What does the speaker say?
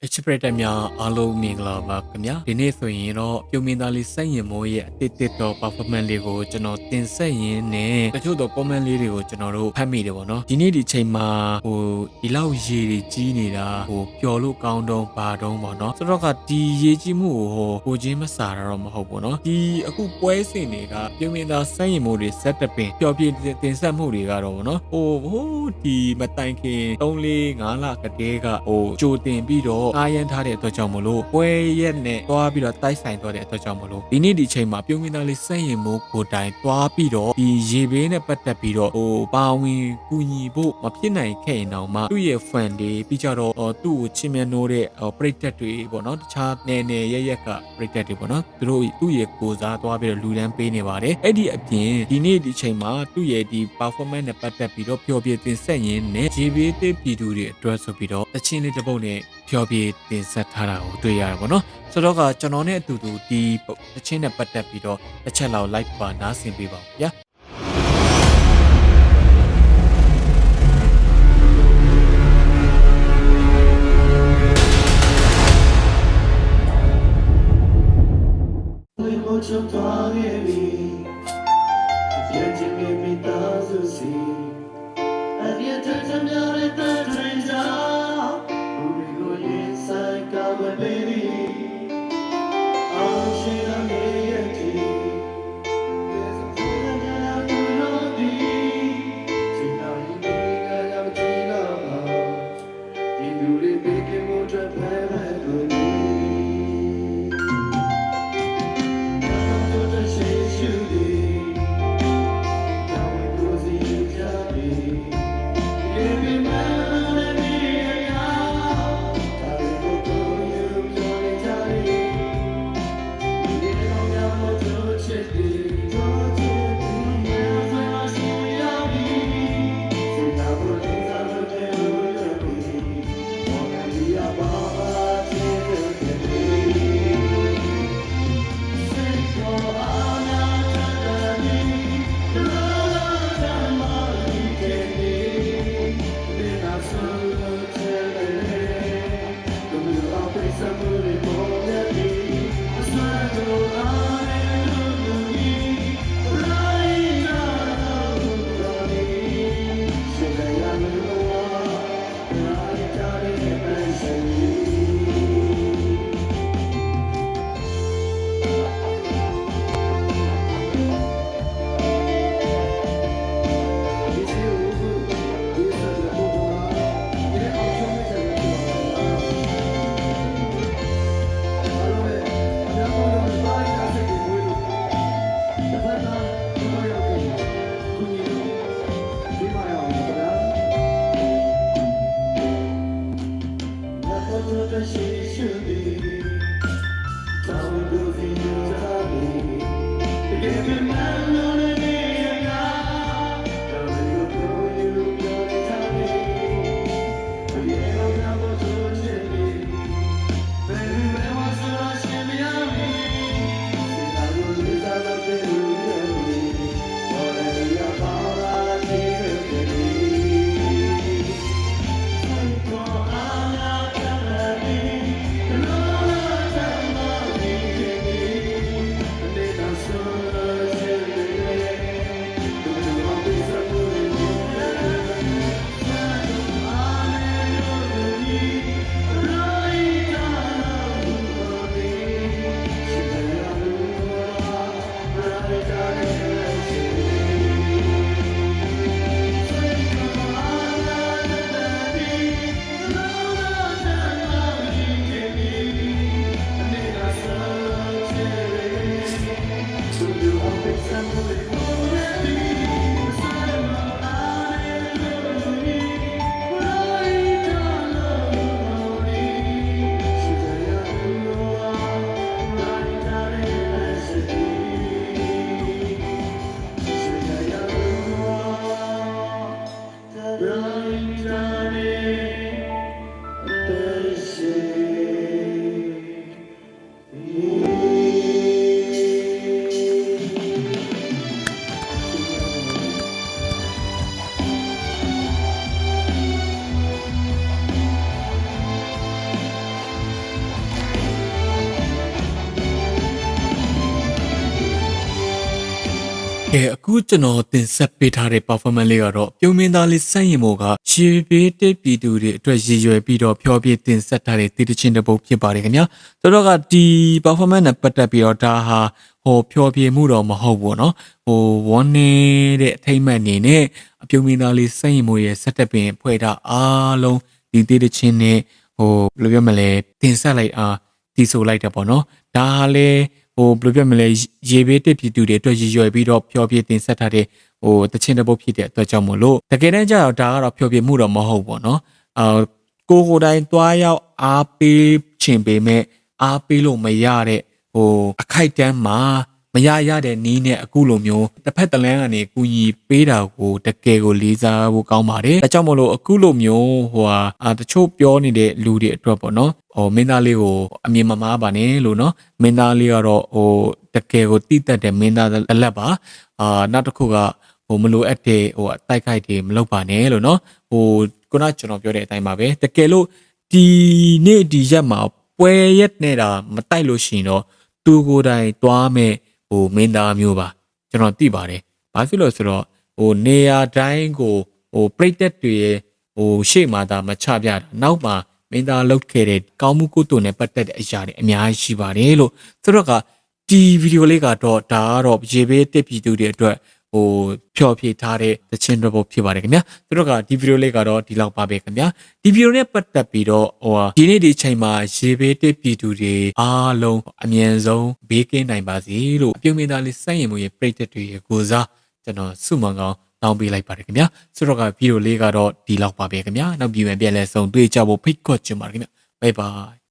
Express များအားလုံးမင်္ဂလာပါခင်ဗျာဒီနေ့ဆိုရင်တော့ပြုံမင်းသားလေးစိုက်ရင်မိုးရဲ့အတစ်တစ်တော့ performance လေးကိုကျွန်တော်တင်ဆက်ရင်းနဲ့တချို့တော့ comment လေးတွေကိုကျွန်တော်တို့ဖတ်မိတယ်ပေါ့နော်ဒီနေ့ဒီချိန်မှာဒီလောက်ရေတွေကြီးနေတာပျော်လို့ကောင်းတော့ဘာတော့ပေါ့နော်ဆိုတော့ကဒီရေကြီးမှုကိုချင်းမစာတာတော့မဟုတ်ဘူးနော်ဒီအခုပွဲစဉ်တွေကပြုံမင်းသားစိုက်ရင်မိုးတွေဇက်တပင်ပျော်ပြတင်ဆက်မှုတွေကတော့ပေါ့နော်ဒီမတိုင်ခင်3-4-5လကတည်းကကြိုတင်ပြီးတော့အားရန်ထားတဲ့အတွက်ကြောင့်မလို့ပွဲရက်နဲ့တွားပြီးတော့တိုက်ဆိုင်သွားတဲ့အတွက်ကြောင့်မလို့ဒီနေ့ဒီချိန်မှာပြုံးမင်းသားလေးစက်ရင်မိုးကိုတိုင်တွားပြီးတော့ဒီရေဘေးနဲ့ပတ်သက်ပြီးတော့ပါဝင်ကူညီဖို့မဖြစ်နိုင်ခဲ့ရင်တော့မှသူ့ရဲ့ fan တွေပြီးကြတော့သူ့ကိုချစ်မြတ်နိုးတဲ့ပရိသတ်တွေပေါ့နော်တခြားနယ်ရက်ကပရိသတ်တွေပေါ့နော်သူတို့သူ့ရဲ့ကိုစားတွားပြီးတော့လူတန်းပေးနေပါတယ်အဲ့ဒီအပြင်ဒီနေ့ဒီချိန်မှာသူ့ရဲ့ဒီ performance နဲ့ပတ်သက်ပြီးတော့ပျော်ပြတင်ဆက်ရင်းနဲ့ရေဘေးတစ်ပြည်သူတွေအတွက်ဆိုပြီးတော့တချင်းလေးတစ်ပုတ်နဲ့ပျော်ပြတင်ဆက်ထားတာကိုတွေ့ရတာပေါ့နော်ဆိုတော့ကကျွန်တော်နဲ့အတူတူဒီတချင်းနဲ့ပတ်သက်ပြီးတော့တစ်ချက်လောက် like ပါနားဆင်ပေးပါဦးဗျာ ကဲအခုကျွန်တော်တင်ဆက်ပေးထားတဲ့ performance လေးကတော့ပြုံးမင်းသားလေးစန့်ရင်မို့ကရှေးပေးတဲ့ပြည်သူတွေအတွက်ရည်ရွယ်ပြီးတော့ဖျော်ဖြေတင်ဆက်ထားတဲ့တည်တချင်းတစ်ပုဒ်ဖြစ်ပါတယ်ခင်ဗျာဆိုတော့ကဒီ performance နဲ့ပတ်သက်ပြီးတော့ဒါဟာဖျော်ဖြေမှုတော့မဟုတ်ဘူးเนาะဝန်းနေတဲ့အထိမ့်မှတ်အနေနဲ့အပြုံးမင်းသားလေးစန့်ရင်မို့ရဲ့ဆက်တက်ပင်ဖွဲ့တာအားလုံးဒီတည်တချင်းနဲ့ဘယ်လိုပြောမလဲတင်ဆက်လိုက်တီးဆိုလိုက်တယ်ပေါ့နော်ဒါလည်းဘယ်လိုပြောမလဲရေဘေးတစ်ပြည်သူတွေအတွက်ရည်ရွယ်ပြီးတော့ဖျော်ဖြေတင်ဆက်ထားတဲ့တခြင်းတစ်ပုတ်ဖြစ်တဲ့အတွက်ကြောင့်မို့လို့တကယ်တမ်းကျတော့ဒါကတော့ဖျော်ဖြေမှုတော့မဟုတ်ပေါ့နော်ကိုယ်တိုင်သွားရောက်အားပေးခြင်းပေမဲ့အားပေးလို့မရတဲ့အခိုက်အတန့်မှာမရတဲ့နီးနဲ့အခုလိုမျိုးတစ်ဖက်တစ်လမ်းကနေကူညီပေးတာကိုတကယ်ကိုလေးစားဖို့ကောင်းပါတယ်အဲကြောင့်မို့လို့အခုလိုမျိုးတချို့ပြောနေတဲ့လူတွေအတွက်ပေါ့နော်မင်းသားလေးကိုအမြင်မမားပါနဲ့လို့နော်မင်းသားလေးကတော့တကယ်ကိုတိတက်တဲ့မင်းသားလက်ပါနောက်တစ်ခုကမလိုအပ်တဲ့အတိုက်ခိုက်တွေမလုပ်ပါနဲ့လို့နော်ခုနကျွန်တော်ပြောတဲ့အတိုင်းပါပဲတကယ်လို့ဒီနေ့ဒီရက်မှာပွဲရက်နေတာမတိုက်လို့ရှိရင်တော့သူကိုယ်တိုင်သွားမဲ့မင်းသားမျိုးပါကျွန်တော်သိပါတယ်ဘာဖြစ်လို့ဆိုတော့နေရာတိုင်းကိုပြိတက်တွေရှေ့မှာဒါမချပြတာနောက်မှာမင်းသားလောက်ခဲ့တဲ့ကောင်းမှုကုသိုလ်နဲ့ပတ်သက်တဲ့အရာတွေအများကြီးရှိပါတယ်လို့ဆိုတော့ကဒီဗီဒီယိုလေးကတော့ဒါကတော့ရေဘေးတစ်ပြည်သူတွေအတွက်ဖျော်ဖြေထားတဲ့သချင်းတစ်ပုဒ်ဖြစ်ပါတယ်ခင်ဗျာဆိုတော့ကဒီဗီဒီယိုလေးကတော့ဒီလောက်ပါပဲခင်ဗျာဒီဗီဒီယိုနဲ့ပတ်သက်ပြီးတော့ဒီနေ့ဒီချိန်မှာရေဘေးတစ်ပြည်သူတွေအားလုံးအမြဲဆုံးဘေးကင်းနိုင်ပါစေလို့အပြုံးမင်းသားလေးစန့်ရင်မှုရဲ့ပြည့်တက်တွေကိုစားကျွန်တော်ဆုမွန်ကောင်းတောင်းပေးလိုက်ပါတယ်ခင်ဗျာဆိုတော့ကဗီဒီယိုလေးကတော့ဒီလောက်ပါပဲခင်ဗျာနောက်ပြီးပြန်လဲဆုံတွေ့ကြဖို့ဖိတ်ခေါ်ချင်ပါတယ်ခင်ဗျာဘိုင်ဘိုင်